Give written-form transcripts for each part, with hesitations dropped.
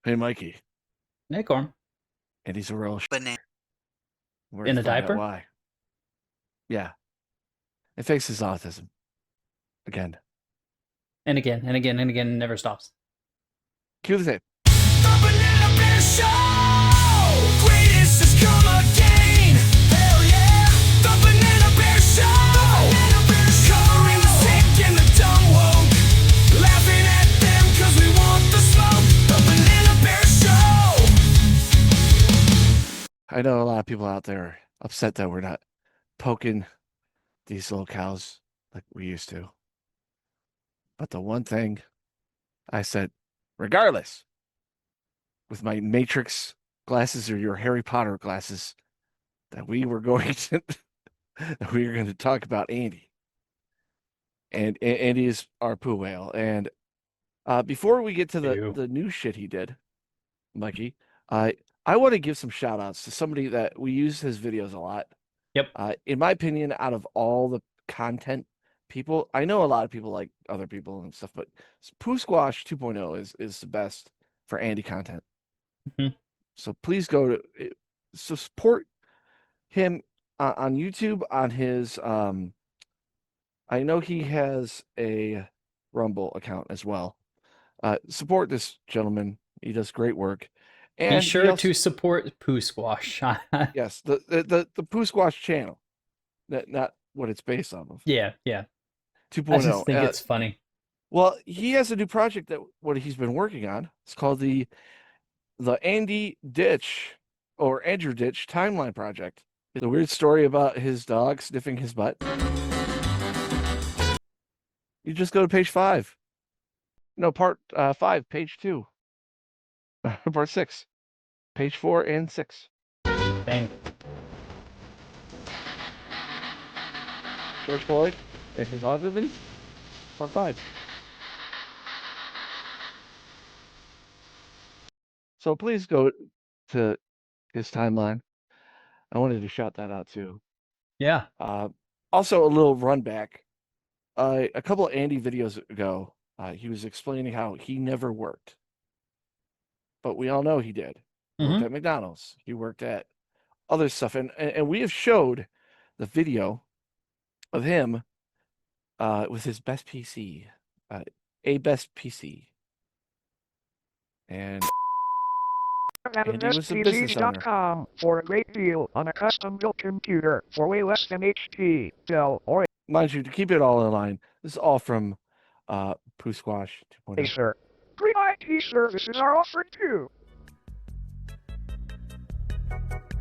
Hey, Mikey. Acorn And he's a real Banana. We're going in to a find out diaper. why. Yeah. It faces autism. Again. And again and again and again, and never stops. Cue the tape. The Banana Bear Show! Greatest has come again! Hell yeah! The Banana Bear Show! The Banana Bear Show! Covering the sick and the dumb woke. Laughing at them cause we want the smoke. The Banana Bear Show! I know a lot of people out there are upset that we're not poking these little cows like we used to. But the one thing I said, regardless, with my Matrix glasses or your Harry Potter glasses, that we were going to talk about Andy. And Andy is our poo whale. And before we get to Ew. the new shit he did, Mikey, I want to give some shout outs to somebody that we use his videos a lot. Yep. In my opinion, out of all the content people, I know a lot of people like other people and stuff, but Poopsquatch 2.0 is the best for Andy content. Mhm. So please go to support him on YouTube on his I know he has a Rumble account as well. Support this gentleman. He does great work. Be And he sure also, to support Poo Squash. yes, the Poopsquatch channel. Not what it's based off of. Yeah. I 2.0. just think it's funny. Well, he has a new project that what he's been working on. It's called the Andy Ditch or Andrew Ditch Timeline Project. It's a weird story about his dog sniffing his butt. You just go to page 5. No, part 5, page 2. Part 6. Page 4 and 6. Dang. George Floyd and his autism. Part 5. So please go to his timeline. I wanted to shout that out too. Yeah. Also, a little run back. A couple of Andy videos ago, he was explaining how he never worked. But we all know he did. He worked at McDonald's. He worked at other stuff. And we have showed the video of him with his best PC, a best PC. And Andy was a business owner. BananaBearShow for a great deal on a custom-built computer for way less than HP, Dell, or Mind you, to keep it all in line, this is all from Poopsquatch 2.0. Acer. Great IT services are offered too.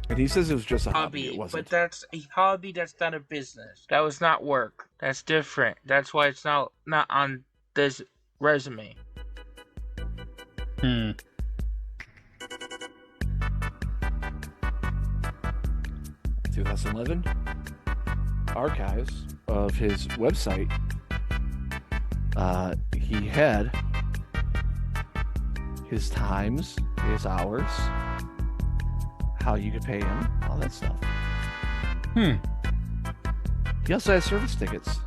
And he says it was just a hobby. It Hobby, wasn't. but that's a hobby. That's not a business. That was not work. That's different. That's why it's not on this resume. 2011 archives of his website. He had his times, his hours, how you could pay him, all that stuff. He also has service tickets.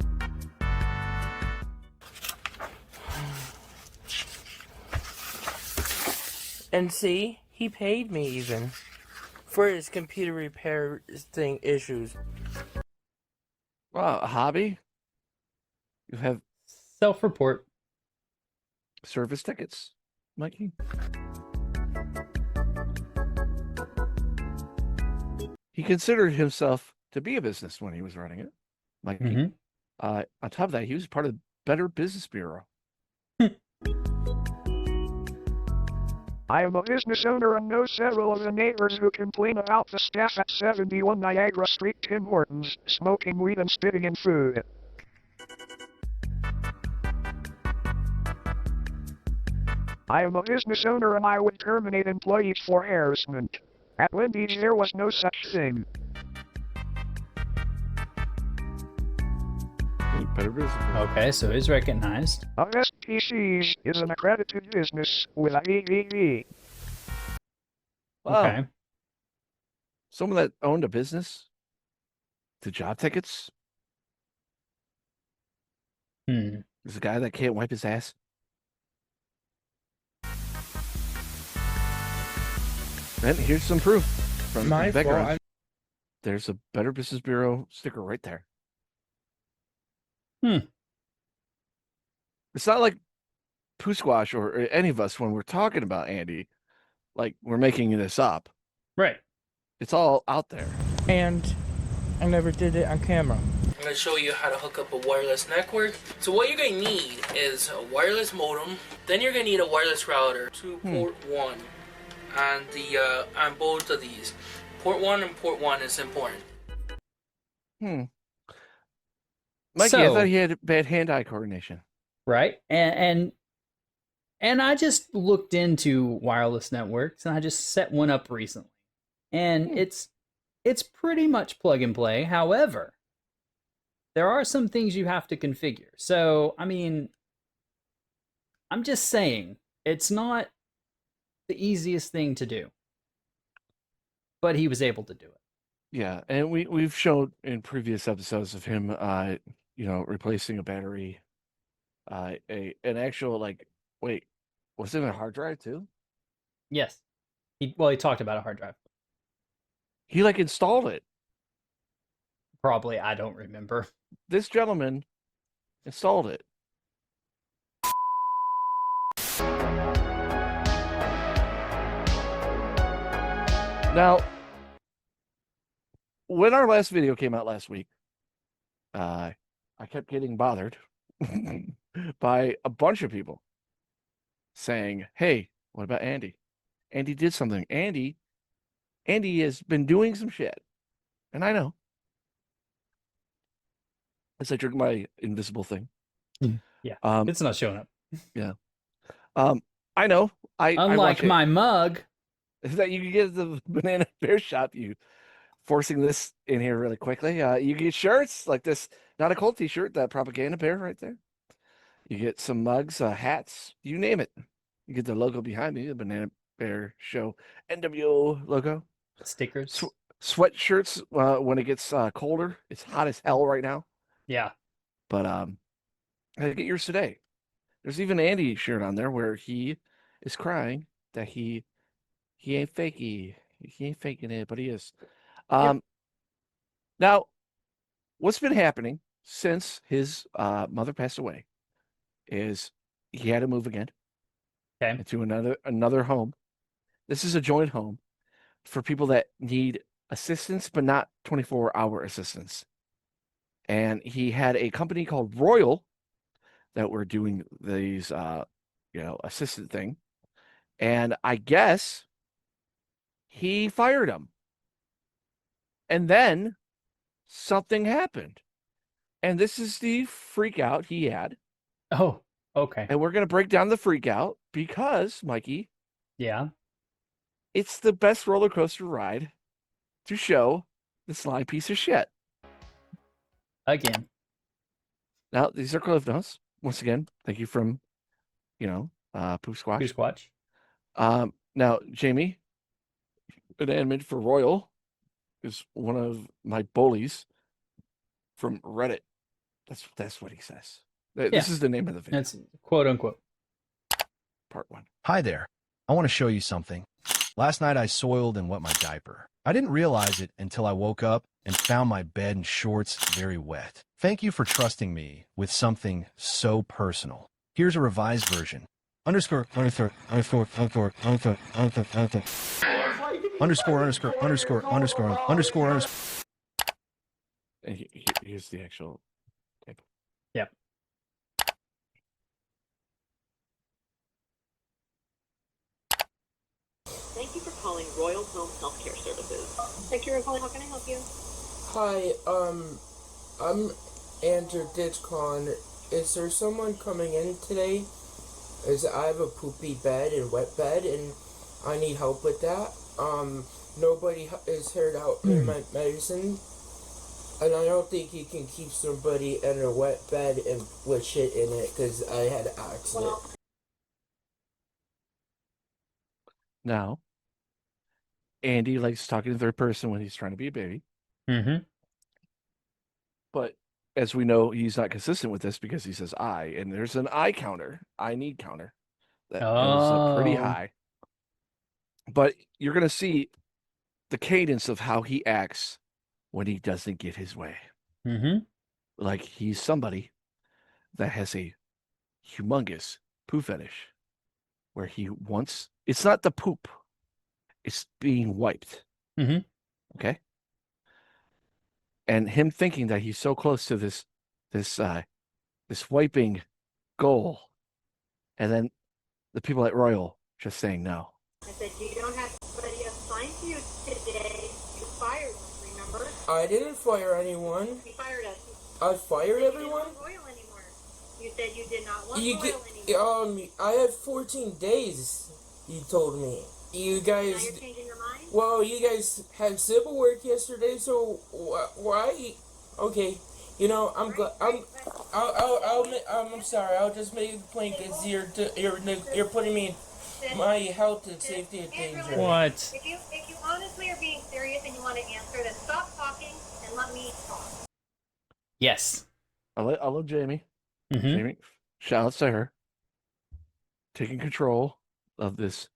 And see, he paid me even for his computer repair thing issues. Wow, a hobby? You have Self-report. service tickets, Mikey? He considered himself to be a business when he was running it, Mikey. On top of that, he was part of the Better Business Bureau. I am a business owner and know several of the neighbors who complain about the staff at 71 Niagara Street Tim Hortons smoking weed and spitting in food. I am a business owner and I would terminate employees for harassment. At Wendy's there was no such thing. Better Business Bureau. Okay, so he's recognized. SPCs is an accredited business with a BBB. Wow. Okay. Someone that owned a business to job tickets is a guy that can't wipe his ass. And here's some proof from My the background. fault. There's a Better Business Bureau sticker right there. Hmm. It's not like Poopsquatch or any of us when we're talking about Andy, like we're making this up. Right. It's all out there. And I never did it on camera. I'm going to show you how to hook up a wireless network. So what you're going to need is a wireless modem. Then you're going to need a wireless router to port 1 on both of these. Port 1 and port 1 is important. Mikey, I So- thought he had bad hand-eye coordination. Right. And I just looked into wireless networks and I just set one up recently. And it's pretty much plug and play. However, there are some things you have to configure. So, I mean, I'm just saying, it's not the easiest thing to do. But he was able to do it. Yeah, and we've shown in previous episodes of him, replacing a battery, an actual wait, was it a hard drive too? Yes. He talked about a hard drive. He installed it. Probably, I don't remember. This gentleman installed it. Now, when our last video came out last week, I kept getting bothered by a bunch of people saying, "Hey, what about Andy? Andy did something. Andy has been doing some shit." And I know. As I drink my invisible thing. Yeah. Um, It's not showing up. I know. I Unlike watch it. my mug. That you can get at the Banana Bear Shop. You forcing this in here really quickly. You get shirts like this, not a cold t-shirt, that propaganda bear right there. You get some mugs, hats, you name it. You get the logo behind me, the Banana Bear Show NWO logo. Stickers. Sweatshirts when it gets colder. It's hot as hell right now. Yeah. But I get yours today. There's even an Andy shirt on there where he is crying that he ain't fakey. He ain't faking it, but he is. Now, what's been happening since his mother passed away is he had to move again. Okay. Into another home. This is a joint home for people that need assistance, but not 24-hour assistance. And he had a company called Royal that were doing these, assistant thing. And I guess he fired him. And then something happened. And this is the freak out he had. Oh, okay. And we're going to break down the freak out because, Mikey, Yeah. it's the best roller coaster ride to show the slime piece of shit. Again. Now, these are Cliff Notes. Once again, thank you from, Poopsquatch. Poopsquatch. Now, Jamie, an admin for Royal, is one of my bullies from Reddit. That's what he says. This is the name of the video. That's quote unquote. Part 1. Hi there. I want to show you something. Last night I soiled and wet my diaper. I didn't realize it until I woke up and found my bed and shorts very wet. Thank you for trusting me with something so personal. Here's a revised version. Underscore. And here's the actual type. Yep. Thank you for calling Royal Home Healthcare Services. Thank you for calling. How can I help you? Hi, I'm Andrew Ditchcon. Is there someone coming in today? As I have a poopy bed and wet bed, and I need help with that. Nobody is heard out in my medicine, and I don't think you can keep somebody in a wet bed and with shit in it because I had an accident. Now, Andy likes talking in third person when he's trying to be a baby. Mm-hmm. But as we know, he's not consistent with this because he says I, and there's an I counter, I need counter that goes up pretty Oh. high. But you're going to see the cadence of how he acts when he doesn't get his way. Mm-hmm. Like he's somebody that has a humongous poo fetish where he wants, it's not the poop, it's being wiped. Mm-hmm. Okay. And him thinking that he's so close to this wiping goal. And then the people at Royal just saying no. I said, you don't have somebody assigned to you today. You fired them, remember? I didn't fire anyone. You fired us. I fired You everyone. didn't want Royal anymore. You said you did not want You Royal get, anymore. I had 14 days. You told me. You Now guys. you're changing your mind? Well, you guys had civil work yesterday, so why? Okay, you know I'm glad. I'm sorry. I'll just make it plain because you're putting me my health and safety in danger. What? If you honestly are being serious and you want to answer, then stop talking and let me talk. Yes. I love Jamie. Mm-hmm. Jamie, shout outs to her. Taking control of this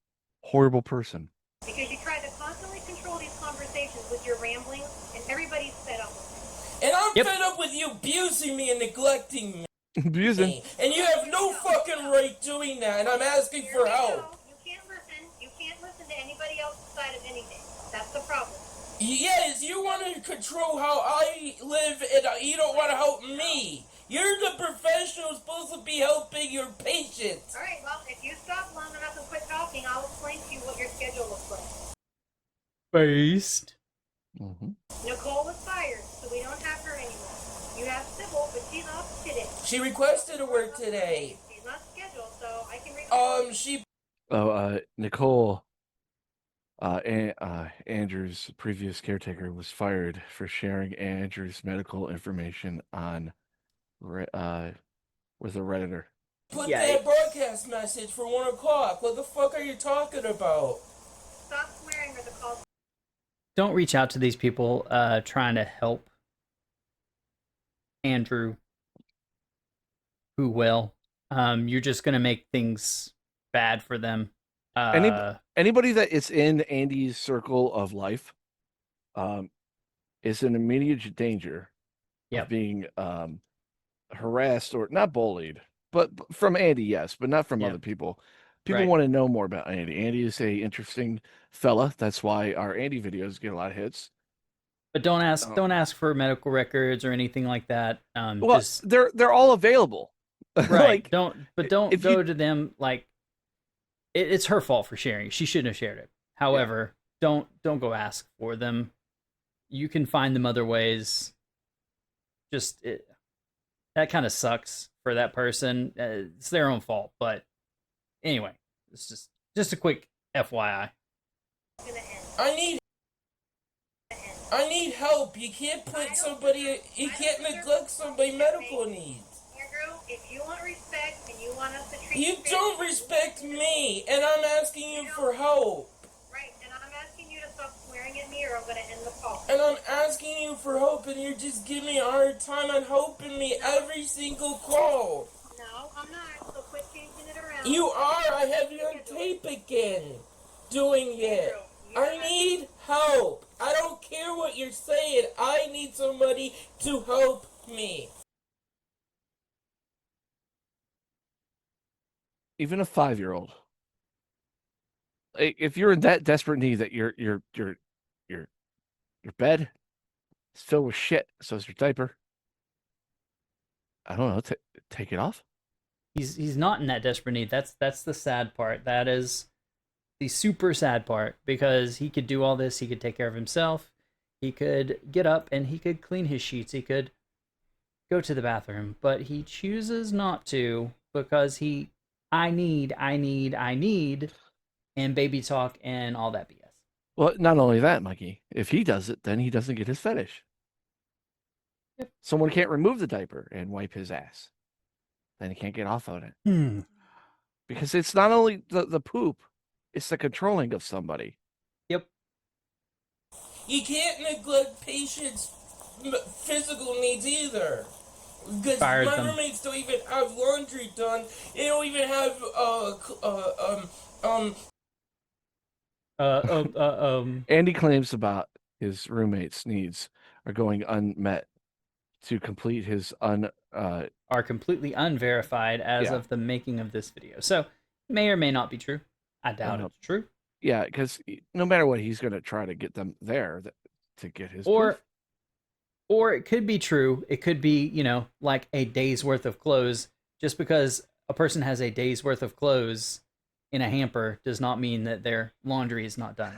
horrible person. Because you try to constantly control these conversations with your ramblings, and everybody's fed up with it. And I'm Yep. fed up with you abusing me and neglecting me. Abusing. And you have no fucking right doing that, and I'm asking Here for we help. go. You can't listen to anybody else's side of anything. That's the problem. Yes, you want to control how I live, and you don't want to help me. You're the professional supposed to be helping your patients. Alright, well, if you stop long enough and quit talking, I'll explain to you what your schedule looks like. Based. Mm-hmm. Nicole was fired, so we don't have her anymore. You have Sybil, but she's off today. She requested to work today. She's not scheduled, so I can reach She Nicole, Andrew's previous caretaker was fired for sharing Andrew's medical information on, with a Redditor. put Yeah. that broadcast message for 1 o'clock. What the fuck are you talking about? Stop swearing or the call. Don't reach out to these people trying to help Andrew Poo Whale. You're just gonna make things bad for them. Anybody that is in Andy's circle of life, is in immediate danger Yep. of being harassed or not bullied, but from Andy, yes, but not from Yep. other people. People Right. want to know more about Andy. Andy is a interesting fella. That's why our Andy videos get a lot of hits. But don't ask for medical records or anything like that. Well, Just they're all available. right. Like, don't if go you- to them like it's her fault for sharing. She shouldn't have shared it. However, don't go ask for them. You can find them other ways. That kind of sucks for that person. It's their own fault. But anyway, it's just a quick FYI. I need help. You can't neglect somebody's medical needs. Andrew, if you want respect and you want us to treat You fairly, don't respect me, and I'm asking you for help. right, and I'm asking you to stop swearing at me or I'm going to end the call. And I'm asking you for help, and you're just giving me a hard time on helping me every single call. No, I'm not, so quit changing it around. You are. I have you on tape again doing it. I need help. I don't care what you're saying. I need somebody to help me. even a 5-year-old, if you're in that desperate need that your bed is filled with shit, so is your diaper. I don't know. Take it off. He's not in that desperate need. That's the sad part. That is the super sad part, because he could do all this. He could take care of himself. He could get up and he could clean his sheets. He could go to the bathroom, but he chooses not to because I need, and baby talk and all that BS. Well, not only that, Mikey. If he does it, then he doesn't get his fetish. Yep. Someone can't remove the diaper and wipe his ass. Then he can't get off on it. Because it's not only the poop, it's the controlling of somebody. Yep. You can't neglect patients' physical needs either. Because Fired my them. roommates don't even have laundry done. They don't even have Andy claims about his roommate's needs are going unmet to complete his are completely unverified as Yeah. of the making of this video. So may or may not be true. I doubt it's true. Yeah, because no matter what, he's going to try to get them there to get his Or proof. or it could be true. It could be, like a day's worth of clothes. Just because a person has a day's worth of clothes in a hamper does not mean that their laundry is not done.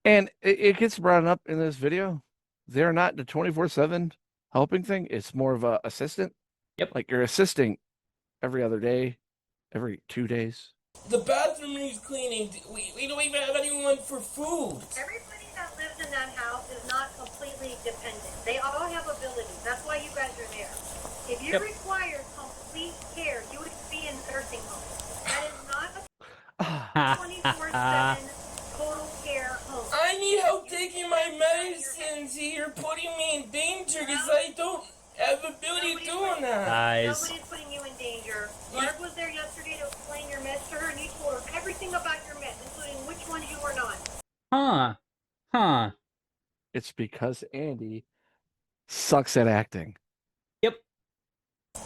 And it gets brought up in this video. They're not the 24/7 helping thing. It's more of a assistant. Yep. Like you're assisting every other day, every 2 days. The bathroom needs cleaning. We don't even have anyone for food. Everybody that lives in that house is not completely dependent. They all have abilities. That's why you guys are there. If you require complete care, you would be in nursing home. That is not a 24/7 total care home. I need help taking my medicines. You're putting me in danger because I don't have ability of doing that. Guys. Nobody's putting you in danger. Mark was there yesterday to explain your meds to her, and you told her everything about your meds, including which ones you were on. Huh. It's because Andy sucks at acting. Yep.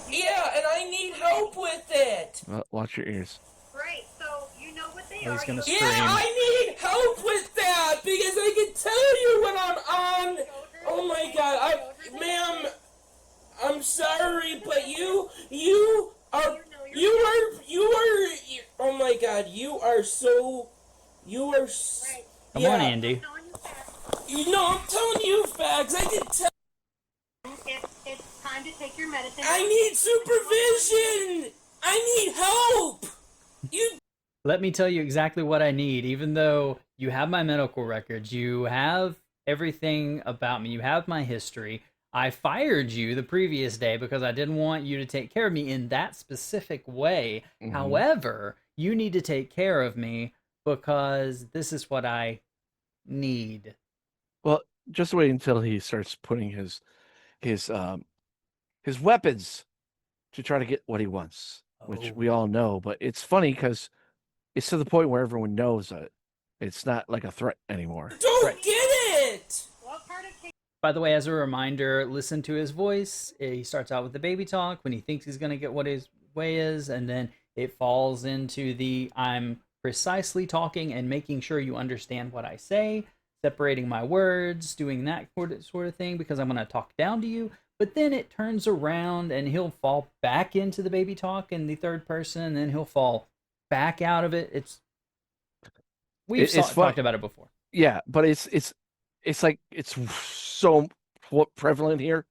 Yeah, and I need help with it. Well, watch your ears. Great. So you know what they Oh, he's are. gonna You scream. Yeah, I need help with that because I can tell you when I'm on. Oh my God, ma'am, I'm sorry, but you are. Oh my God, you are. Right. Come on, Andy. Telling you facts. You know, I'm telling you facts. I can tell. It's time to take your medicine. I need supervision. I need help. Let me tell you exactly what I need, even though you have my medical records, you have everything about me, you have my history. I fired you the previous day because I didn't want you to take care of me in that specific way. Mhm. However, you need to take care of me because this is what I need. Well, just wait until he starts putting his weapons to try to get what he wants, which we all know. But it's funny because it's to the point where everyone knows that it's not like a threat anymore. Don't get it. What part of By the way, as a reminder, listen to his voice. He starts out with the baby talk when he thinks he's going to get what his way is, and then it falls into the I'm precisely talking and making sure you understand what I say, separating my words, doing that sort of thing because I'm going to talk down to you. But then it turns around and he'll fall back into the baby talk in the third person, and then he'll fall back out of it. We've talked about it before. Yeah, but it's like it's so prevalent here.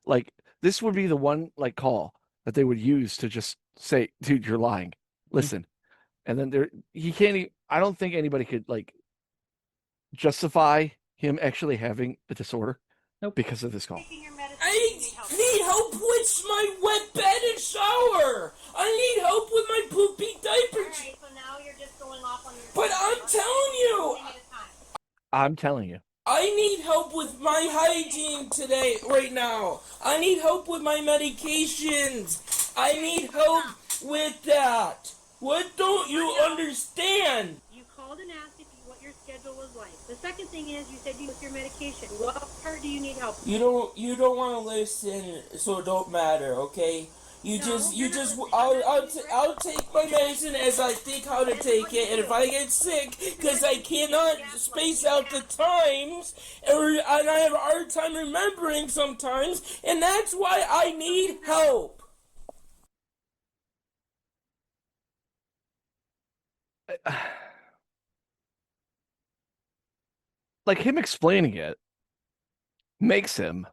Like this would be the one like call that they would use to just say, "Dude, you're lying. Listen," and then he can't. I don't think anybody could like justify him actually having a disorder because of this call. taking your medicine? I need help with my wet bed and shower. I need help with my poopy diaper. Alright, so now you're just going off on your But I'm telling you, One thing at a time. I'm telling you. I need help with my hygiene today, right now. I need help with my medications. I need help with that. What don't you understand? You called and asked what your schedule was like. The second thing is you said you took your medication. What part do you need help with? You don't want to listen, so it don't matter, okay? I'll take my medicine as I think how to take it, and if I get sick, because I cannot space out the times, and I have a hard time remembering sometimes, and that's why I need help. Like him explaining it makes him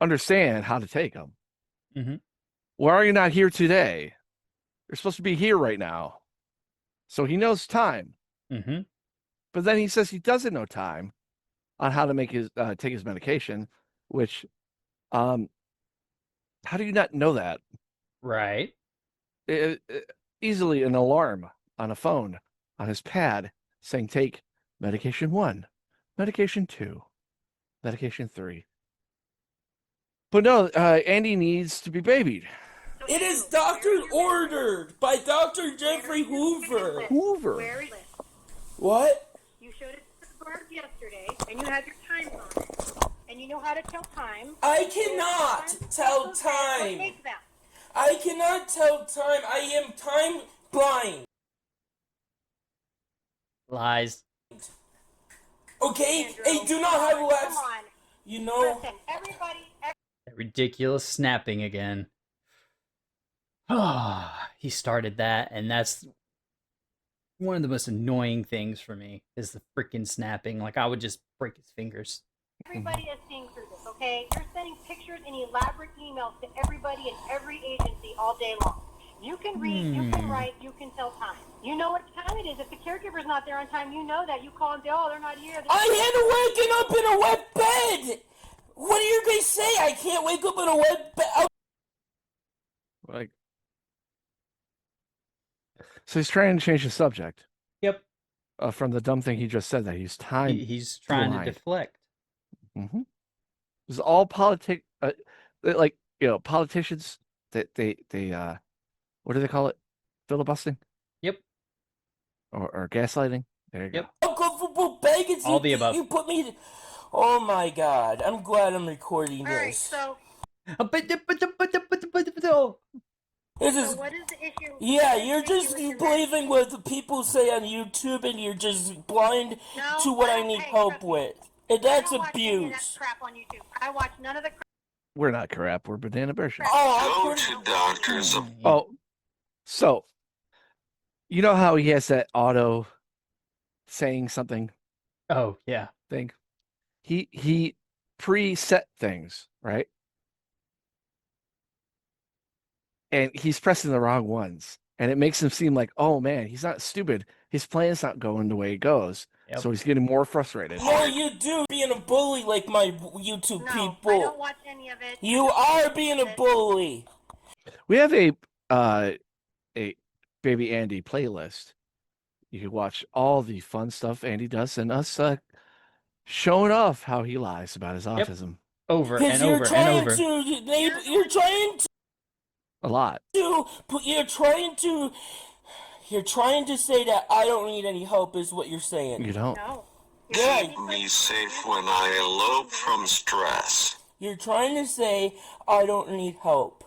understand how to take them. Mm-hmm. Why are you not here today? You're supposed to be here right now. So he knows time. Mm-hmm. But then he says he doesn't know time on how to make his take his medication, which how do you not know that? Right. Easily an alarm on a phone on his pad saying take medication 1, medication 2, medication 3. But no, Andy needs to be babied. It is doctor ordered by Dr. Jeffrey Hoover. Hoover. Where is it? What? You showed it to the guards yesterday, and you have your times on it. And you know how to tell time. I cannot tell What time. makes that? I cannot tell time. I am time blind. Lies. Okay? Andrew, Hey, do not have come less. on. You know? Listen, everybody. That ridiculous snapping again. He started that, and that's one of the most annoying things for me is the freaking snapping. Like, I would just break his fingers. Everybody is seeing through this, okay? You're sending pictures and elaborate emails to everybody in every agency all day long. You can read, you can write, you can tell time. You know what time it is. If the caregiver's not there on time, you know that. You call and say, oh, they're not here. I had to waken up in a wet bed. What are you going to say? I can't wake up in a wet bed. Like, so he's trying to change the subject. Yep. From the dumb thing he just said that he's time. He's trying blind. to deflect. Mm-hmm. It's all politic. Like, politicians. They what do they call it? Filibustering. Yep. Or gaslighting. There you Yep. go. Uncomfortable beggars. All the above. You put me. Oh my God! I'm glad I'm recording All right, this. so This is. what is the issue? Yeah, What is you're the issue just with your believing what the people say on YouTube, and you're just blind No, to what I don't- need hey, help trust me. with. And I that's don't watch any of that abuse. crap on YouTube. I watch none of the crap. We're not crap. We're Banana Bear Show. Oh, Go to doctors. Oh, so you know how he has that auto saying something Oh, yeah. thing? He preset things, right? And he's pressing the wrong ones. And it makes him seem like, oh man, he's not stupid. His plan's not going the way it goes. Yep. So he's getting more frustrated. No, you do being a bully like my YouTube No, people. I don't watch any of it. You are being a bully. We have a Baby Andy playlist. You can watch all the fun stuff Andy does and us showing off how he lies about his autism. Over Because and you're over and trying over. to, you're trying A lot. to, you're trying to say that I don't need any help is what you're saying. You don't. No. Yeah, Keep me safe when I elope from stress. you're trying to say I don't need help.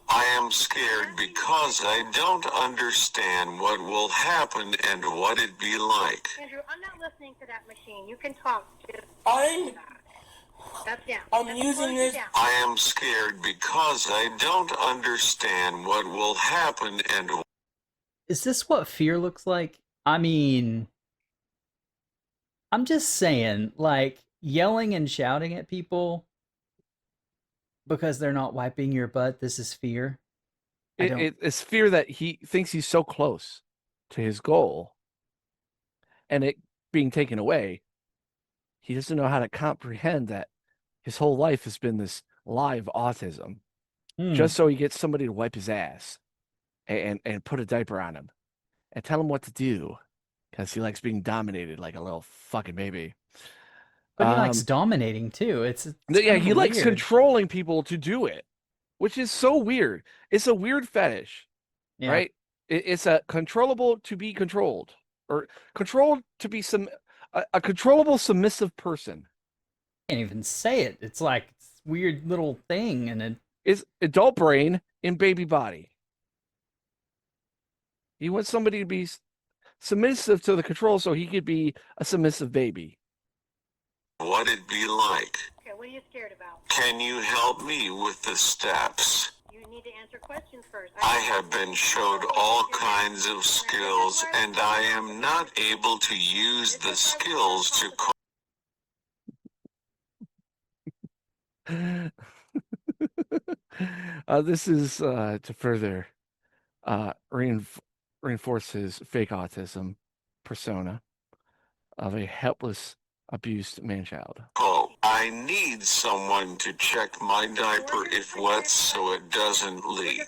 I am scared because I don't understand what will happen and what it'd be like. Andrew, I'm not listening to that machine. You can talk. Just that's down. I'm That's using close this- down. I am scared because I don't understand what will happen and Is this what fear looks like? I mean, I'm just saying, like, yelling and shouting at people because they're not wiping your butt, this is fear. It's fear that he thinks he's so close to his goal and it being taken away. He doesn't know how to comprehend that his whole life has been this live autism just so he gets somebody to wipe his ass and put a diaper on him and tell him what to do because he likes being dominated like a little fucking baby. But he likes dominating too. It's Yeah, he likes weird. controlling people to do it, which is so weird. It's a weird fetish, Yeah. right? It's a controllable to be controlled, or controlled to be a controllable submissive person. Can't even say it. It's like this weird little thing, and it Is adult brain in baby body. He wants somebody to be submissive to the control so he could be a submissive baby. what it'd be like. Okay, what are you scared about? Can you help me with the steps? You need to answer questions first. I have been showed all kinds of skills and I am not able to use the skills to This is to further reinforce his fake autism persona of a helpless, abused man-child. cope. I need someone to check my diaper if wet so it doesn't leak.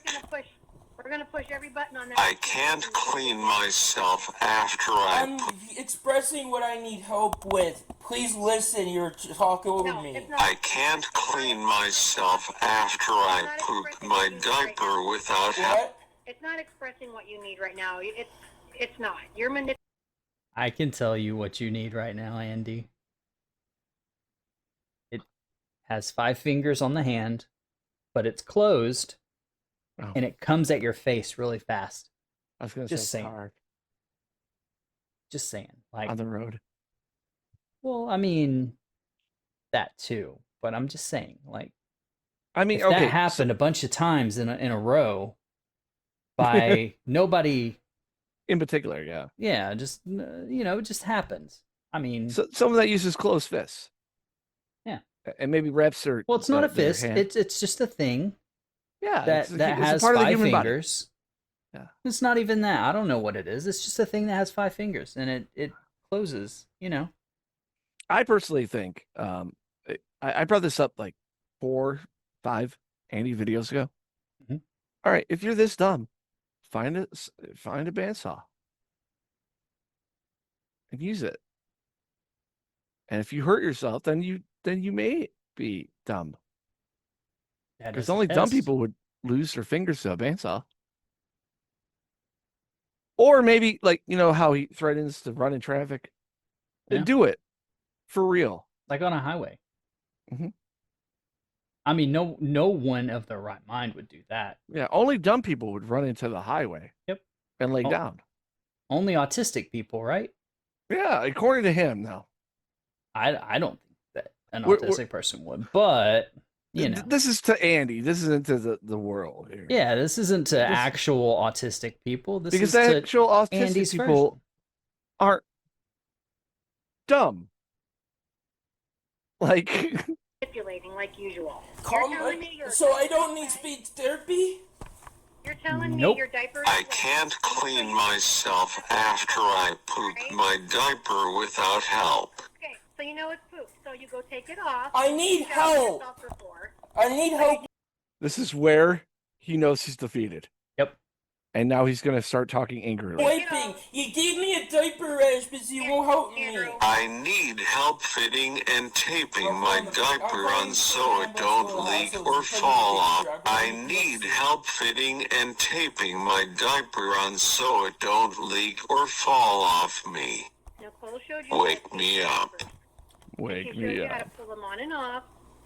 We're gonna push every button on that. I can't clean myself after I'm I expressing what I need help with. Please listen, you're talking over No, me. it's not. I can't clean myself after I poop my diaper without help. What? It's not expressing what you need right now. It's not. You're manipulating. I can tell you what you need right now, Andy. It has 5 fingers on the hand, but it's closed, Oh, and it comes at your face really fast. I was gonna just say saying. car Just saying. Like, on the road. well, I mean, that too. But I'm just saying, like, I mean, if okay, that happened a bunch of times in a row by nobody, in particular, yeah. yeah, just it just happens. I mean, So someone that uses closed fists. Yeah. And maybe wraps their well, it's not a their fist. hand. It's just a thing Yeah, that it's a has part of the 5 human body. fingers. Yeah. It's not even that. I don't know what it is. It's just a thing that has 5 fingers, and it closes. I personally think I brought this up like 4, 5 Andy videos ago. Mhm. All right, if you're this dumb, find a bandsaw and use it. And if you hurt yourself, then you may be dumb. That Because is a only dumb test. people would lose their fingers to a bandsaw. Or maybe like how he threatens to run in traffic. Then Yeah. do it for real. Like on a highway. Mhm. I mean, no one of their right mind would do that. Yeah, only dumb people would run into the highway. Yep. And lay Oh. down. Only autistic people, right? Yeah, according to him, now. I don't think that an We're- autistic person would, but This is to Andy. This isn't to the world here. yeah, this isn't to actual autistic people. This Because is to actual autistic Andy's people version. aren't dumb. Like Manipulating like usual. Calm, You're telling me your so I don't diaper need is speech therapy? You're telling Nope. me your diaper is I wet. can't clean myself after I poop my diaper without help. Okay, so you know it's poop. So you go take it off. I need shower help. yourself before. I need help. this is where he knows he's defeated. Yep. And now he's gonna start talking angrily. Wiping. You gave me a diaper rash, but you won't help me. I need help fitting and taping my diaper on so it don't leak or fall off. I need help fitting and taping my diaper on so it don't leak or fall off me. Nicole showed you Wake how to me take up. diapers. She Wake showed me you how to up. pull them on and off,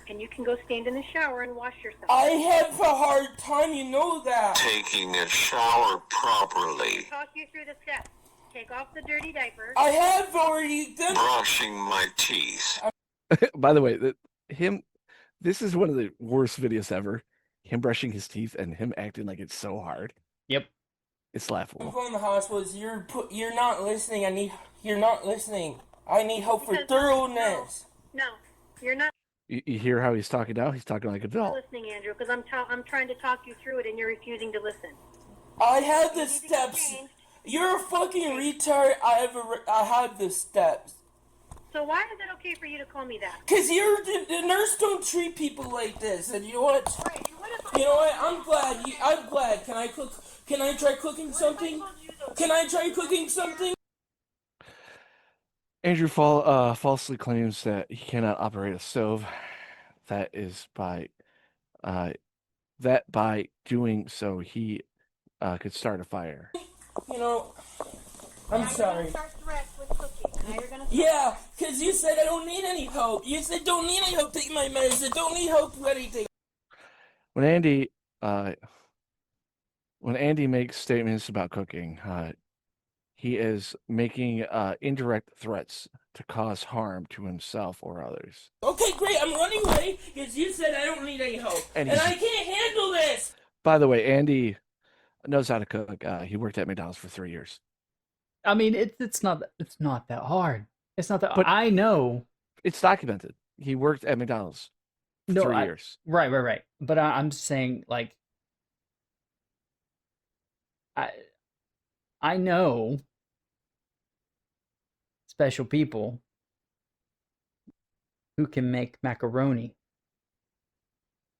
and you can go stand in the shower and wash yourself. I have a hard time, you know that. Taking a shower properly. Talk you through the steps. Take off the dirty diaper. I have already done. Brushing my teeth. By the way, this is one of the worst videos ever. Him brushing his teeth and him acting like it's so hard. Yep. It's I'm laughable. going to the hospital. You're not listening. You're not listening. I need help for Because- thoroughness. No, you're not You hear how he's talking now? He's talking like an adult. listening, Andrew, because I'm trying to talk you through it, and you're refusing to listen. I have the You need to get steps. changed. You're a fucking retard. I have the steps. So why is it okay for you to call me that? Cause the nurse don't treat people like this. And you know what? Right, what if You know what? I'm glad. Can I cook? Can I try cooking something? Can I try cooking something? Andrew falsely claims that he cannot operate a stove. That is by doing so he could start a fire. You know, I'm sorry. Start threats with cooking. Now you're gonna Yeah, cause you said I don't need any help. You said don't need any help taking my medicine. Don't need help with anything. When Andy makes statements about cooking, he is making indirect threats to cause harm to himself or others. Okay, great. I'm running away because you said I don't need any help, And and he's- I can't handle this. By the way, Andy knows how to cook. He worked at McDonald's for 3 years. I mean, it's not that hard. It's not that. But- I know. It's documented. He worked at McDonald's for No, 3 I- years. Right. But I'm just saying, like, I know special people who can make macaroni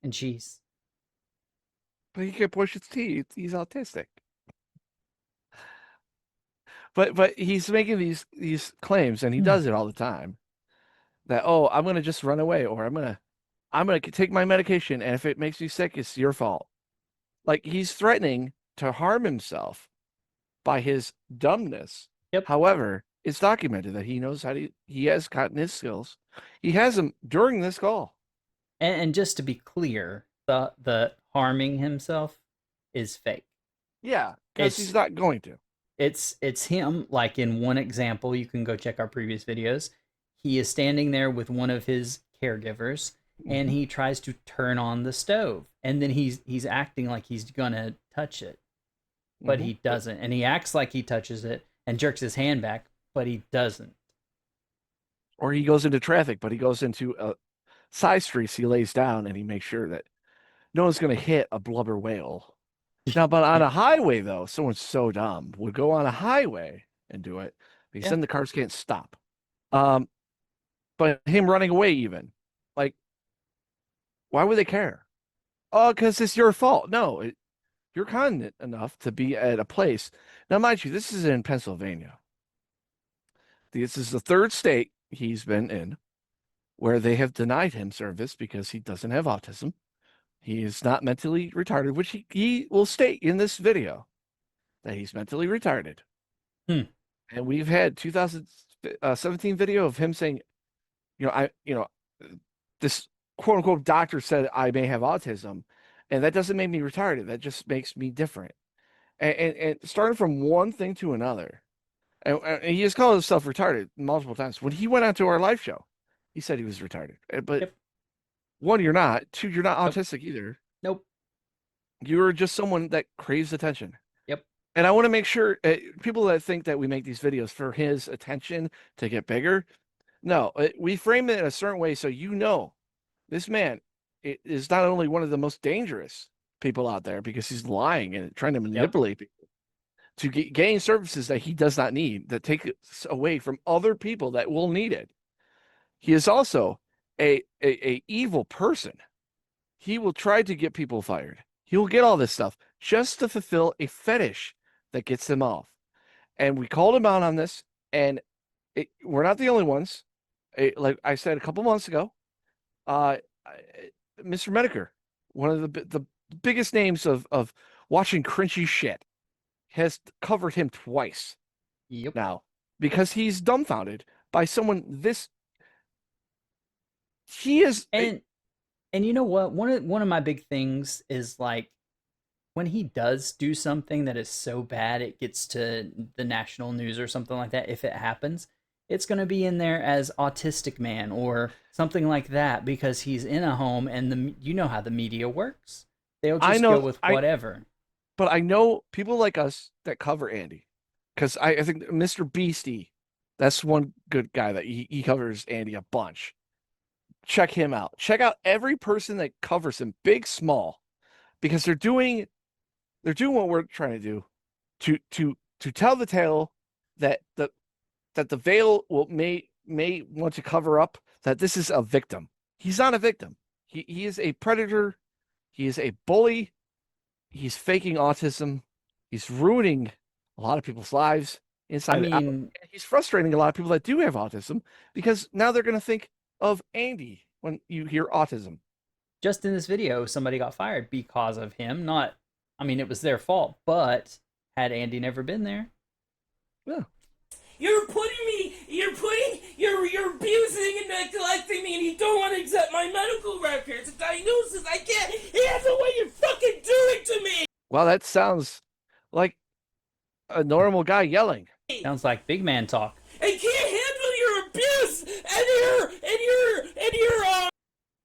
and cheese. But he can't brush his teeth. He's autistic. But he's making these claims, and he does it all the time. That I'm gonna just run away, or I'm gonna take my medication, and if it makes you sick, it's your fault. Like he's threatening to harm himself by his dumbness. Yep. However, It's documented that he knows he has gotten his skills. He has them during this call. And just to be clear, the harming himself is fake. Yeah, because he's not going to. It's him. Like in one example, you can go check our previous videos. He is standing there with one of his caregivers, and he tries to turn on the stove, and then he's acting like he's gonna touch it, but he doesn't, and he acts like he touches it and jerks his hand back, but he doesn't. Or he goes into traffic, but he goes into side streets. He lays down and he makes sure that no one's gonna hit a blubber whale. Now, but on a highway, though, someone's so dumb would go on a highway and do it because then the cars can't stop. But him running away, even like, why would they care? Oh, because it's your fault. No, you're confident enough to be at a place. Now, mind you, this is in Pennsylvania. This is the third state he's been in where they have denied him service because he doesn't have autism. He is not mentally retarded, which he will state in this video that he's mentally retarded. And we've had 2017 video of him saying, this quote unquote doctor said I may have autism, and that doesn't make me retarded. That just makes me different. And starting from one thing to another, and he has called himself retarded multiple times. When he went onto our live show, he said he was retarded, but. One, you're not. Two, you're not autistic either. Nope. You're just someone that craves attention. Yep. And I want to make sure people that think that we make these videos for his attention to get bigger. No, we frame it in a certain way so this man is not only one of the most dangerous people out there because he's lying and trying to manipulate people to gain services that he does not need, that take it away from other people that will need it. He is also a evil person. He will try to get people fired. He will get all this stuff just to fulfill a fetish that gets him off. And we called him out on this, and we're not the only ones. Like I said a couple months ago, Mr. Medicare, one of the biggest names of watching cringy shit, has covered him twice. Yep. Now, because he's dumbfounded by someone this. He is, and you know what? One of my big things is like when he does do something that is so bad it gets to the national news or something like that. If it happens, it's going to be in there as autistic man or something like that because he's in a home, and you know how the media works. They'll just go with whatever. But I know people like us that cover Andy, because I think Mr. Beastie, that's one good guy that he covers Andy a bunch. Check him out. Check out every person that covers him, big, small, because they're doing what we're trying to do, to tell the tale that the veil may want to cover up that this is a victim. He's not a victim. He is a predator. He is a bully. He's faking autism. He's ruining a lot of people's lives inside and out. He's frustrating a lot of people that do have autism because now they're going to think of Andy when you hear autism. Just in this video, somebody got fired because of him. It was their fault, but had Andy never been there, yeah. You're abusing and neglecting me, and you don't want to accept my medical records and diagnosis. I can't handle what you're fucking doing to me. Well, that sounds like a normal guy yelling. Sounds like big man talk. I can't handle your abuse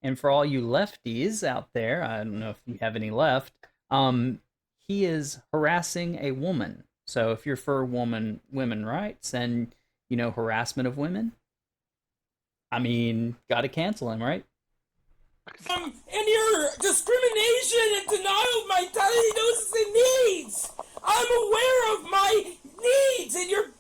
And for all you lefties out there, I don't know if you have any left, he is harassing a woman. So if you're for women rights and, harassment of women, gotta cancel him, right? and your discrimination and denial of my diagnosis and needs. I'm aware of my needs, and you're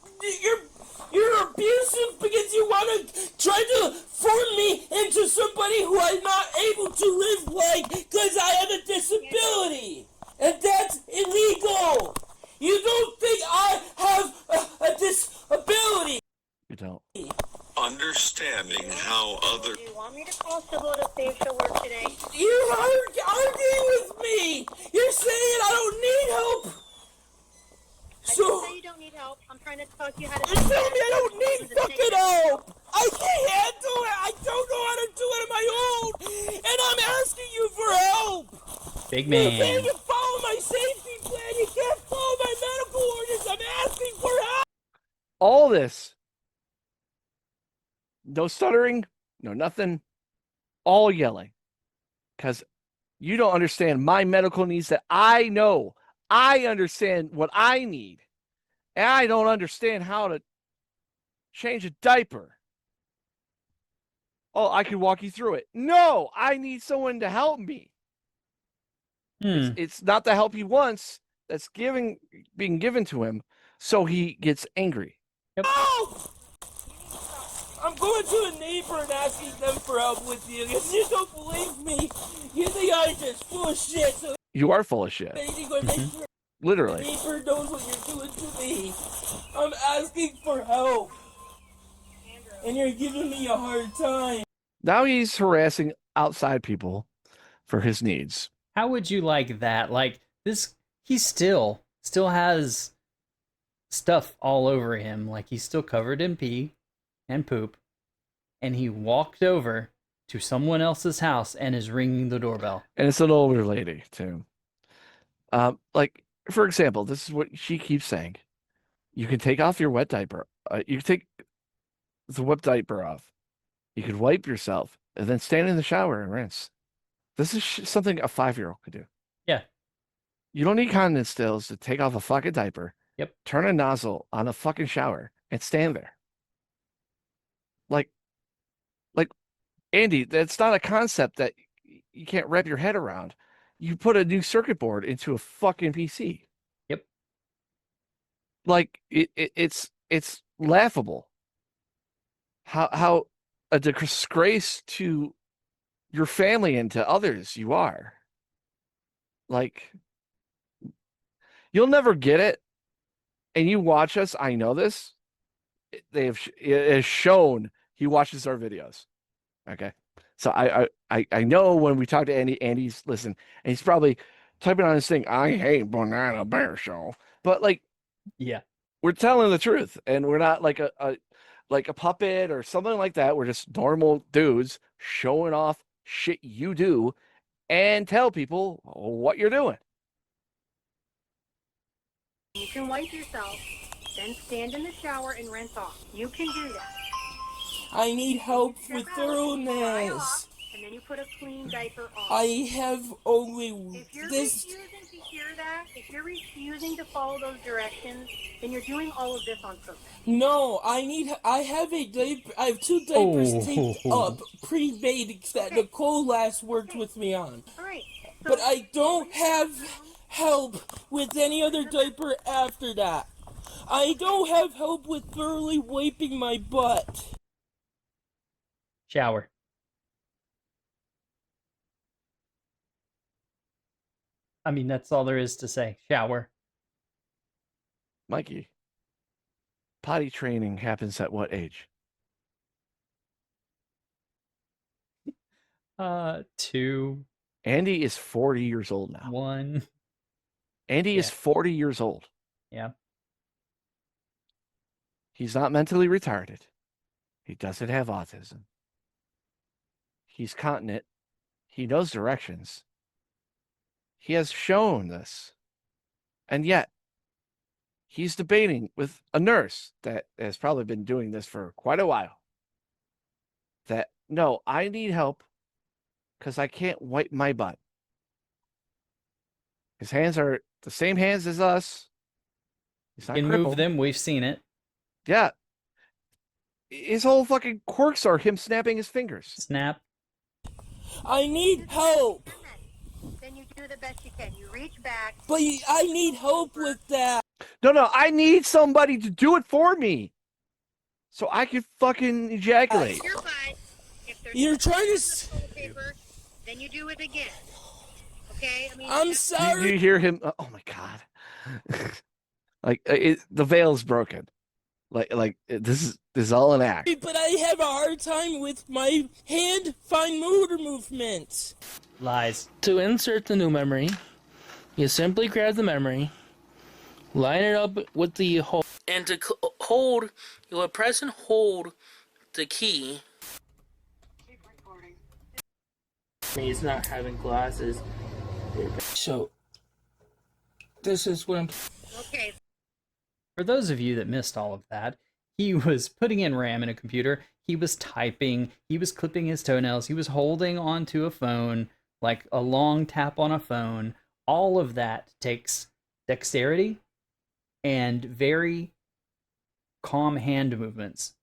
abusive because you want to try to form me into somebody who I'm not able to live like because I have a disability, and that's illegal. You don't think I have a disability? You don't. Understanding how other... Do you want me to call Sybil to see if she'll work today? You're arguing with me. You're saying I don't need help. I So- didn't say you don't need help. I'm trying to talk you how to. You're telling me I don't need fucking help! I can't handle it! I don't know how to do it on my own! And I'm asking you for help! Big You're man. saying you follow my safety plan, you can't follow my medical orders! I'm asking for help! All this. No stuttering, no nothing. All yelling. Because you don't understand my medical needs that I know. I understand what I need. And I don't understand how to change a diaper. Oh, I can walk you through it. No, I need someone to help me. It's not the help he wants that's being given to him, so he gets angry. Help! I'm going to a neighbor and asking them for help with you. If you don't believe me, you think I'm just full of shit. So You are full of shit. make sure the Literally. neighbor knows what you're doing to me. I'm asking for help. And you're giving me a hard time. Now he's harassing outside people for his needs. How would you like that? Like this, he still has stuff all over him. Like he's still covered in pee and poop, and he walked over to someone else's house and is ringing the doorbell. And it's an older lady, too. Like, for example, this is what she keeps saying. You can take off your wet diaper. You can take the wet diaper off. You could wipe yourself and then stand in the shower and rinse. This is something a 5-year-old could do. Yeah. You don't need condom stills to take off a fucking diaper. Yep. Turn a nozzle on a fucking shower and stand there. Like, Andy, that's not a concept that you can't wrap your head around. You put a new circuit board into a fucking PC. Yep. Like it's laughable. How a disgrace to your family and to others you are. Like, you'll never get it. And you watch us, I know this. It has shown he watches our videos. Okay. So I know when we talk to Andy's listen, and he's probably typing on his thing, I hate Banana Bear Show. But like, yeah, we're telling the truth, and we're not like a puppet or something like that. We're just normal dudes showing off shit you do and tell people what you're doing. You can wipe yourself, then stand in the shower and rinse off. You can do that. I need help Step with out, dry thoroughness. off, and then you put a clean diaper on. I have only If you're this. refusing to hear that, if you're refusing to follow those directions, then you're doing all of this on purpose. No, I have a diaper. I have 2 diapers taped up, pre-made that Nicole last worked with me on. All right. So But I don't have help with any other diaper after that. I don't have help with thoroughly wiping my butt. shower. I mean, that's all there is to say. Shower. Mikey, potty training happens at what age? 2, Andy is 40 years old now. 1. Andy is 40 years old. Yeah. He's not mentally retarded. He doesn't have autism. He's continent. He knows directions. He has shown this. And yet, he's debating with a nurse that has probably been doing this for quite a while. That, no, I need help because I can't wipe my butt. His hands are the same hands as us. He's not Can crippled. move them. We've seen it. Yeah. His whole fucking quirks are him snapping his fingers. Snap. I need help. then you do the best you can. You reach back. But I need help with that. No, I need somebody to do it for me. So I can fucking ejaculate. You're fine. If there's You're trying to toilet paper, then you do it again. Okay? I mean, I'm Do sorry. you hear him? Oh my God. The veil's broken. This is all an act. But I have a hard time with my hand fine motor movements. Lies. To insert the new memory, you simply grab the memory, Line it up with the hold. And to hold, you would press and hold the key. He's not having glasses. So, this is what I'm... Okay. For those of you that missed all of that, he was putting in RAM in a computer, he was typing, he was clipping his toenails, he was holding onto a phone, like a long tap on a phone. All of that takes dexterity and very calm hand movements,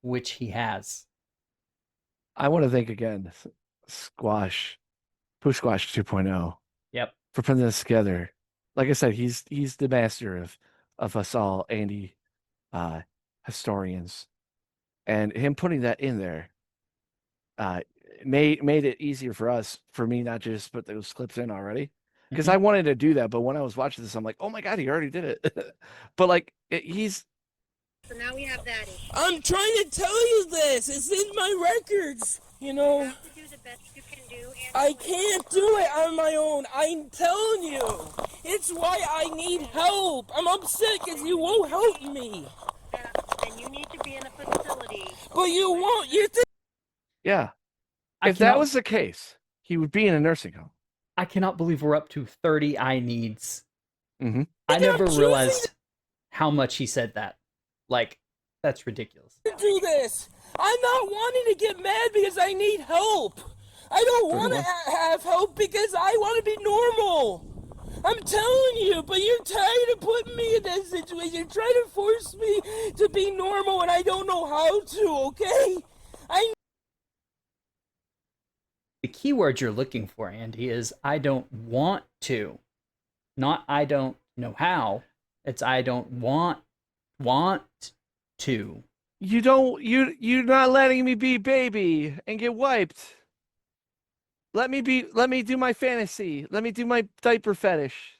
which he has. I want to thank again Squash, Poopsquatch 2.0 Yep. for putting this together. Like I said, he's the master of us all Andy historians. And him putting that in there made it easier for me not to just put those clips in already. Because I wanted to do that, but when I was watching this, I'm like, oh my god, he already did it. But like he's So now we have that issue. I'm trying to tell you this. It's in my records. You know, You have to do the best you can do. And I can't do it on my own. I'm telling you. It's why I need help. I'm upset because you won't help me. and you need to be in a facility. But you won't. You think? yeah. I If that cannot- was the case, he would be in a nursing home. I cannot believe we're up to 30 I needs. Mm-hmm. I never choosing realized how much he said that. Like, that's ridiculous. Do this. I'm not wanting to get mad because I need help. I don't want to have help because I want to be normal. I'm telling you, but you're tired of putting me in that situation. You're trying to force me to be normal and I don't know how to, okay? The key word you're looking for, Andy, is I don't want to. Not I don't know how. It's I don't want to. You're not letting me be baby and get wiped. Let me do my fantasy. Let me do my diaper fetish.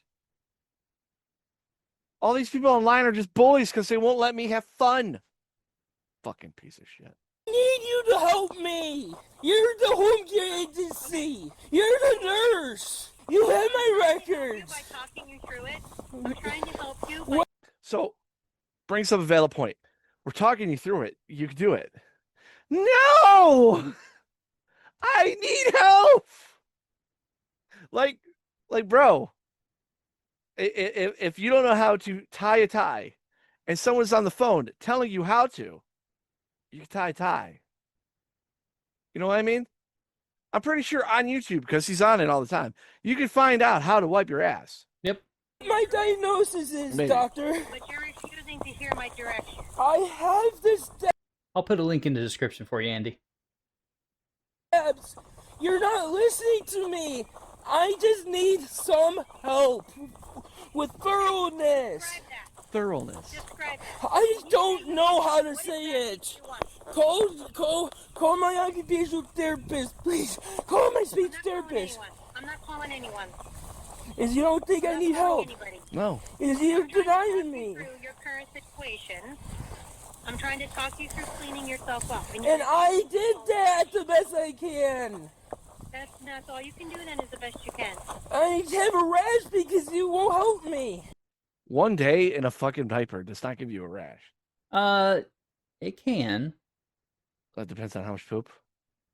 All these people online are just bullies because they won't let me have fun. Fucking piece of shit. I need you to help me. You're the home care agency. You're the nurse. You have my records. By talking you through it, I'm trying to help you. But So, brings up a valid point. We're talking you through it. You can do it. No! I need help! Like, bro, if you don't know how to tie a tie and someone's on the phone telling you how to, you can tie a tie. You know what I mean? I'm pretty sure on YouTube, because he's on it all the time, you can find out how to wipe your ass. Yep. My diagnosis is, Maybe. doctor. but you're refusing to hear my direction. I have this I'll put a link in the description for you, Andy. steps. You're not listening to me. I just need some help with thoroughness. Describe that. Thoroughness. Describe that. I just don't know how to say it. You want. Call my occupational therapist, please. Call my speech therapist. I'm not calling anyone. Is you don't think I need help? Anybody. No. Is you denying me? Through your current situation, I'm trying to talk you through cleaning yourself up. And I did that the best I can. That's all you can do then is the best you can. I have a rash because you won't help me. One day in a fucking diaper does not give you a rash. It can. That depends on how much poop.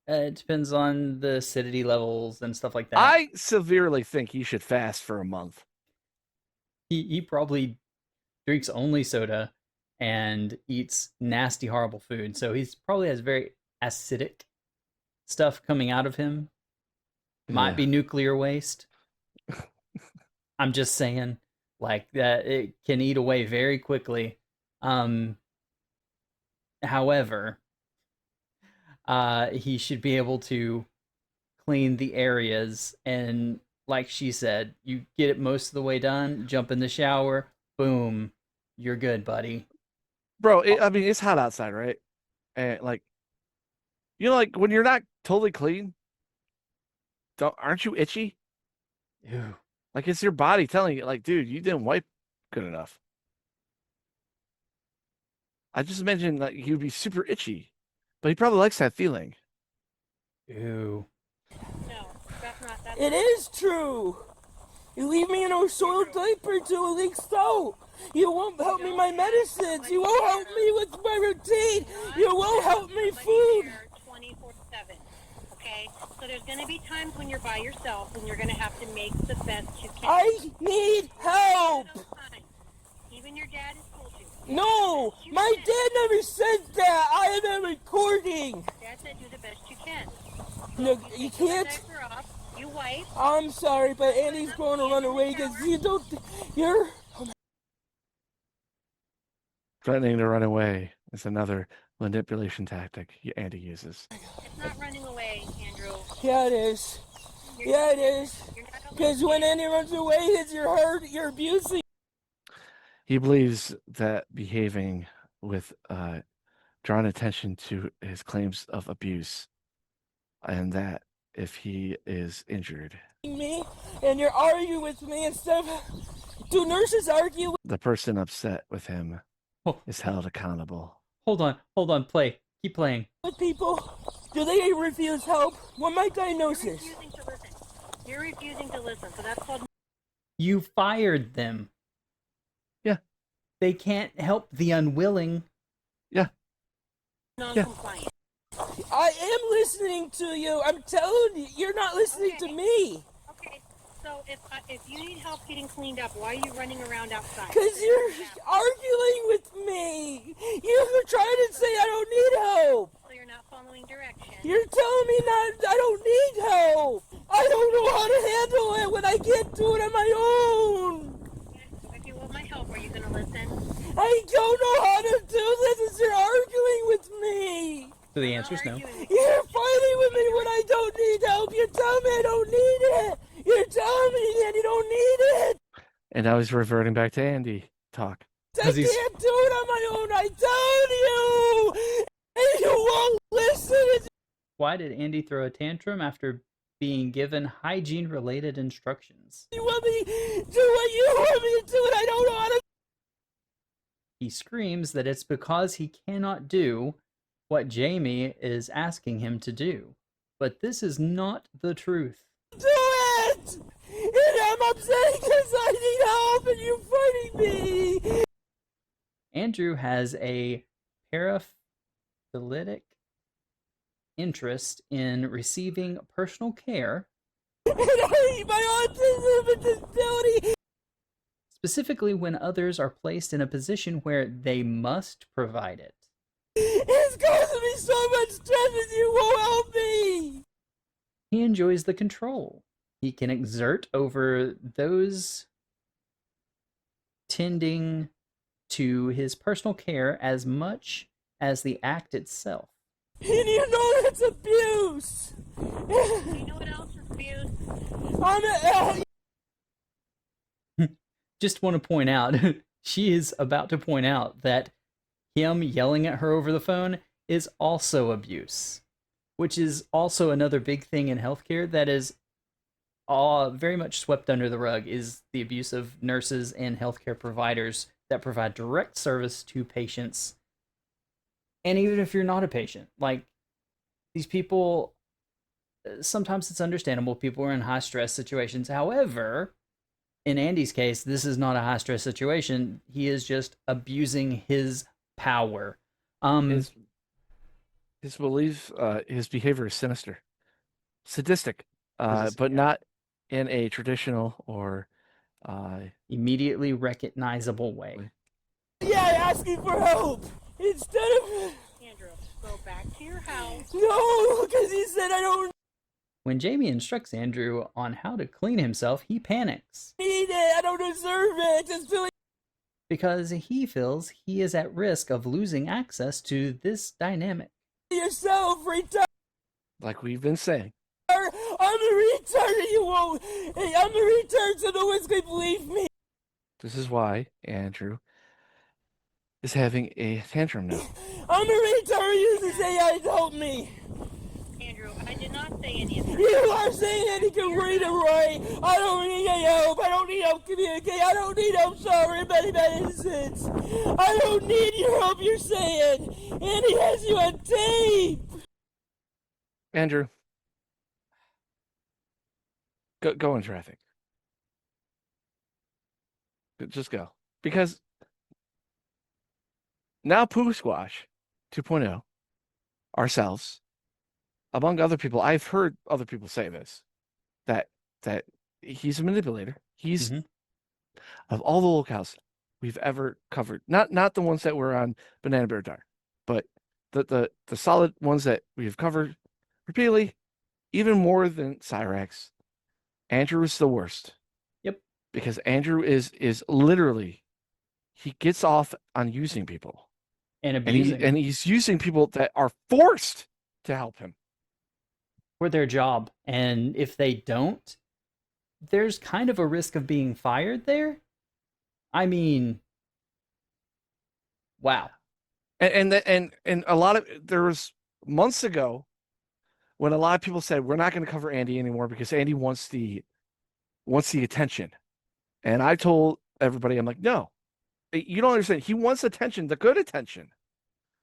It depends on the acidity levels and stuff like that. I severely think he should fast for a month. He probably drinks only soda and eats nasty, horrible food. So he's probably has very acidic stuff coming out of him. Might be nuclear waste. I'm just saying, like that, it can eat away very quickly. However, he should be able to clean the areas, and like she said, you get it most of the way done, jump in the shower, boom, you're good, buddy. Bro, I mean, it's hot outside, right? And like, you know, like when you're not totally clean, aren't you itchy? Ew. Like it's your body telling you, like, dude, you didn't wipe good enough. I just mentioned like he would be super itchy, but he probably likes that feeling. Ew. No, It is true. You leave me in a soiled diaper till it leaks out. You won't help me my medicines. You won't help me with my routine. You won't help me food. 24/7. Okay? So there's going to be times when you're by yourself and you're going to have to make the best you can. I need help. Even your dad has told you. No, my dad never said that. I have a recording. Dad said do the best you can. No, So you take your can't. diaper off, you wipe. I'm sorry, but Andy's going to run away because you don't. You're. Threatening to run away is another manipulation tactic Andy uses. It's not running away, Andrew. Yeah, it is. Yeah, it is. Because when Andy runs away, it's your hurt. You're abusing. He believes that behaving with drawing attention to his claims of abuse, and that if he is injured, Me, and you're arguing with me and stuff. Do nurses argue the person upset with him Oh. is held accountable. Hold on, play. Keep playing. with people? Do they refuse help? What's my diagnosis? You're refusing to listen. You're refusing to listen, so that's called You fired them. Yeah. They can't help the unwilling. non-compliant. I am listening to you. I'm telling you, you're not listening to me. Okay, so if you need help getting cleaned up, why are you running around outside? Because you're arguing with me. You're trying to say I don't need help. So you're not following directions. You're telling me I don't need help. I don't know how to handle it when I can't do it on my own. If you want my help, are you going to listen? I don't know how to do this as you're arguing with me. So the answer is no. You're fighting with me when I don't need help. You're telling me I don't need it. You're telling me that you don't need it. And now he's reverting back to Andy talk. I can't do it on my own. I told you. And you won't listen. Why did Andy throw a tantrum after being given hygiene-related instructions? You want me to do what you want me to do, and I don't know how to. He screams that it's because he cannot do what Jamie is asking him to do. But this is not the truth. Do it! And I'm upset because I need help and you're fighting me! Andrew has a paraphyletic interest in receiving personal care, And I need my autism and disability! specifically when others are placed in a position where they must provide it. It's causing me so much stress and you won't help me! He enjoys the control he can exert over those tending to his personal care as much as the act itself. And you know that's abuse! You know what else is abuse? Just want to point out, she is about to point out that him yelling at her over the phone is also abuse, which is also another big thing in healthcare that is very much swept under the rug, is the abuse of nurses and healthcare providers that provide direct service to patients. And even if you're not a patient, like these people, sometimes it's understandable. People are in high stress situations. However, in Andy's case, this is not a high stress situation. He is just abusing his power. His belief, his behavior is sinister, sadistic, but not in a traditional or immediately recognizable way. Yeah, asking for help! Instead of. Andrew, go back to your house. No, because he said I don't When Jamie instructs Andrew on how to clean himself, he panics need it. I don't deserve it. Just do it. because he feels he is at risk of losing access to this dynamic. Yourself, retard. like we've been saying. I'm a retard and you won't. Hey, I'm a retard, so no one's going to believe me. This is why Andrew is having a tantrum now. I'm a retard. You used to say I'd help me. Andrew, I did not say any of that. You are saying that he can read and write. I don't need any help. I don't need help communicate. I don't need help solving medicines. I don't need your help, you're saying. And he has you on tape. Andrew, go in traffic. Just go. Because now Poopsquatch 2.0, ourselves, among other people, I've heard other people say this, that he's a manipulator. He's of all the locales we've ever covered, not the ones that were on Banana Bear Dark, but the solid ones that we've covered repeatedly, even more than Cyrax. Andrew is the worst. Yep. Because Andrew is literally, he gets off on using people. And abusing. And he's using people that are forced to help him. For their job. And if they don't, there's kind of a risk of being fired there. I mean, wow. And a lot of, there was months ago when a lot of people said, we're not going to cover Andy anymore because Andy wants the attention. And I told everybody, I'm like, no, you don't understand. He wants attention, the good attention.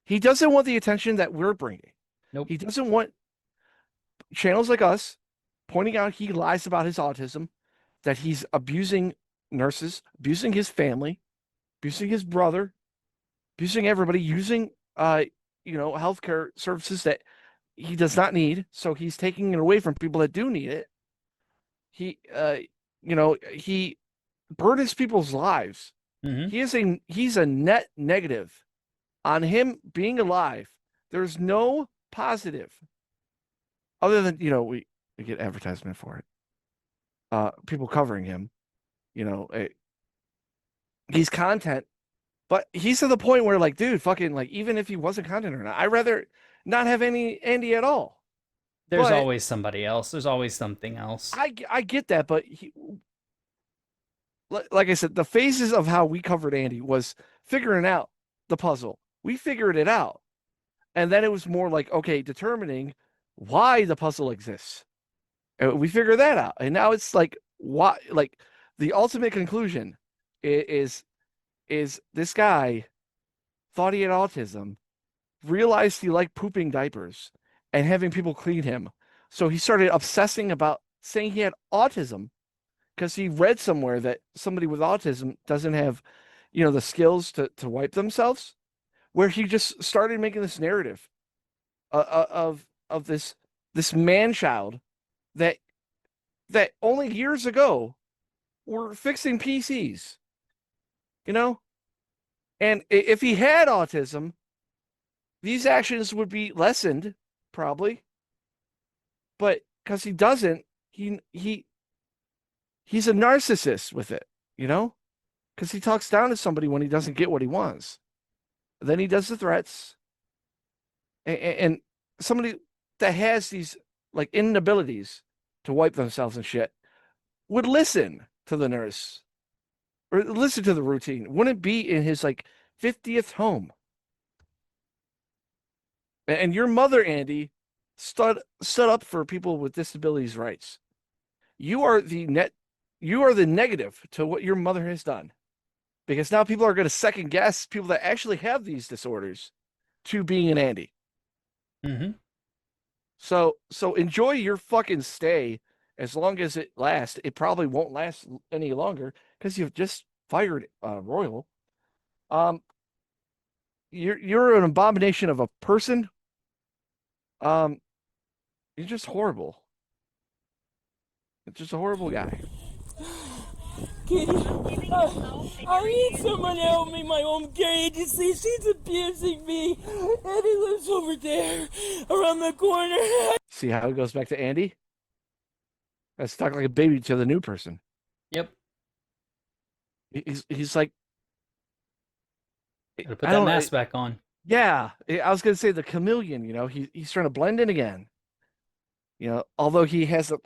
He doesn't want the attention that we're bringing. Nope. He doesn't want channels like us pointing out he lies about his autism, that he's abusing nurses, abusing his family, abusing his brother, abusing everybody, using healthcare services that he does not need. So he's taking it away from people that do need it. He burdens people's lives. Mm-hmm. He's a net negative on him being alive. There's no positive other than, we get advertisement for it. People covering him, he's content, but he's to the point where, like, dude, fucking, like, even if he wasn't content or not, I'd rather not have any Andy at all. There's always somebody else. There's always something else. I get that, but like I said, the phases of how we covered Andy was figuring out the puzzle. We figured it out. And then it was more like, okay, determining why the puzzle exists. And we figured that out. And now it's like, why, like, the ultimate conclusion is this guy thought he had autism, realized he liked pooping diapers and having people clean him. So he started obsessing about saying he had autism because he read somewhere that somebody with autism doesn't have, the skills to wipe themselves, where he just started making this narrative of this man-child that only years ago were fixing PCs, and if he had autism, these actions would be lessened probably, but because he doesn't, he's a narcissist with it, because he talks down to somebody when he doesn't get what he wants. Then he does the threats, and somebody that has these, like, inabilities to wipe themselves and shit would listen to the nurse or listen to the routine. Wouldn't be in his, like, 50th home. And your mother, Andy, stood up for people with disabilities rights. You are the negative to what your mother has done, because now people are going to second guess people that actually have these disorders to being an Andy. Mm-hmm. So enjoy your fucking stay as long as it lasts. It probably won't last any longer because you've just fired Royal. You're an abomination of a person. You're just horrible. Just a horrible guy. I need someone to help me. My home care agency, she's abusing me. Andy lives over there, around the corner. See how it goes back to Andy? That's talking like a baby to the new person. Yep. He's like, gotta put that mask back on. Yeah, I was gonna say the chameleon. He's trying to blend in again. Although he has a,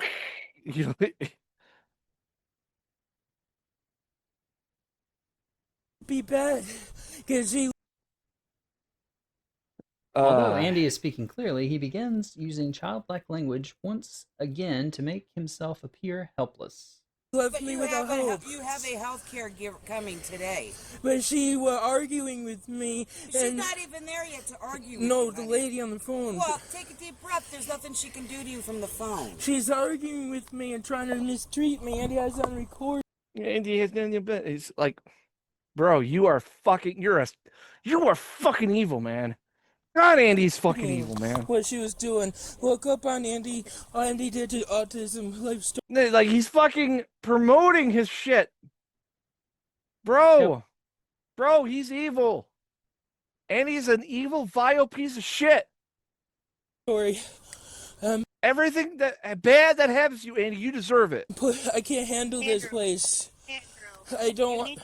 Be bad, because he. Although Andy is speaking clearly, he begins using childlike language once again to make himself appear helpless. Left me without hope. You have a health caregiver coming today. But she was arguing with me. She's not even there yet to argue with No, you, the honey. lady on the phone. Well, take a deep breath. There's nothing she can do to you from the phone. She's arguing with me and trying to mistreat me. Andy has on record. Andy has none of your business. He's like, Bro, you are fucking evil, man. God, Andy's fucking evil, man. What she was doing. Look up on Andy Ditch autism life story. Like, he's fucking promoting his shit. Bro. Bro, he's evil. Andy's an evil, vile piece of shit. Story. Everything that bad that happens to you, Andy, you deserve it. I can't handle this place. I don't want.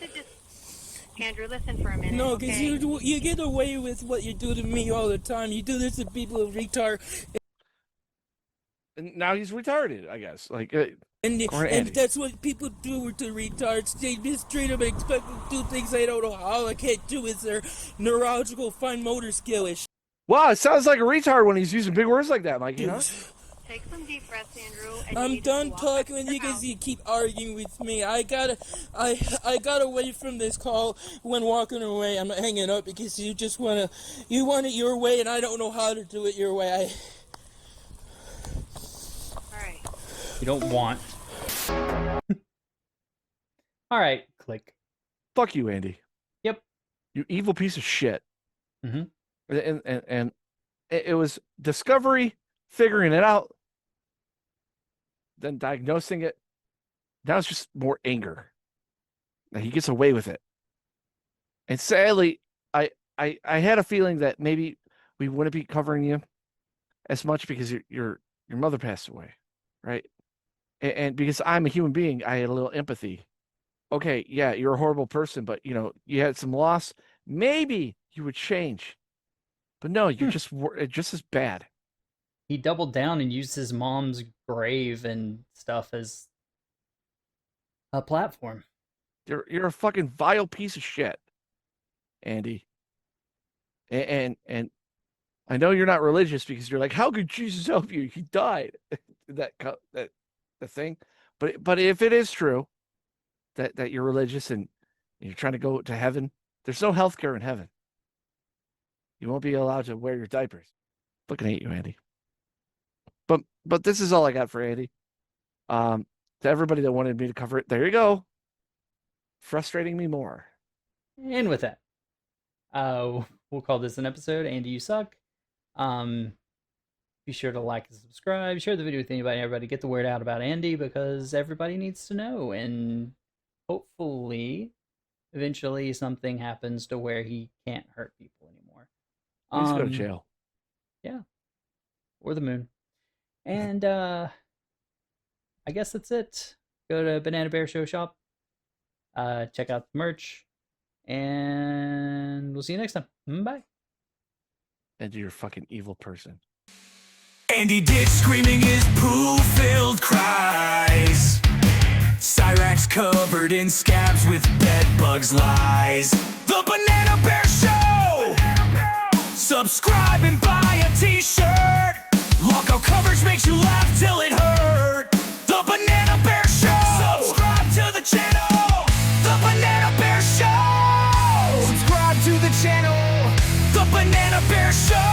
Andrew, listen for a minute. No, because okay? you get away with what you do to me all the time. You do this to people who retard. And now he's retarded, I guess. Like, and that's what people do to retards. They mistreat them and expect them to do things they don't know how. I can't do with their neurological fine motor skill issue. Wow, it sounds like a retard when he's using big words like that, Mike. You know? Take some deep breaths, Andrew. I'm done talking with you because you keep arguing with me. I got away from this call when walking away. I'm hanging up because you want it your way, and I don't know how to do it your way. Alright. You don't want. Alright, click. Fuck you, Andy. Yep. You evil piece of shit. Mm-hmm. And it was discovery, figuring it out, then diagnosing it. Now it's just more anger. Now he gets away with it. And sadly, I had a feeling that maybe we wouldn't be covering you as much because your mother passed away, right? And because I'm a human being, I had a little empathy. Okay, yeah, you're a horrible person, but you had some loss. Maybe you would change. But no, you're just as bad. He doubled down and used his mom's grave and stuff as a platform. You're a fucking vile piece of shit, Andy. And I know you're not religious because you're like, how could Jesus help you? He died. that thing. But if it is true that you're religious and you're trying to go to heaven, there's no healthcare in heaven. You won't be allowed to wear your diapers. Looking at you, Andy. But this is all I got for Andy. To everybody that wanted me to cover it, there you go. Frustrating me more. And with that, we'll call this an episode. Andy, you suck. Be sure to like and subscribe. Share the video with anybody, everybody. Get the word out about Andy because everybody needs to know. And hopefully, eventually, something happens to where he can't hurt people anymore. Please go to jail. Yeah. Or the moon. And I guess that's it. Go to Banana Bear Show shop. Check out the merch. And we'll see you next time. Bye. And you're a fucking evil person. Andy Ditch screaming his poo-filled cries. Cyrax covered in scabs with bedbugs lies. The Banana Bear Show! Subscribe and buy a t-shirt. Lockout coverage makes you laugh till it hurt. The Banana Bear Show! Subscribe to the channel. The Banana Bear Show! Subscribe to the channel. The Banana Bear Show!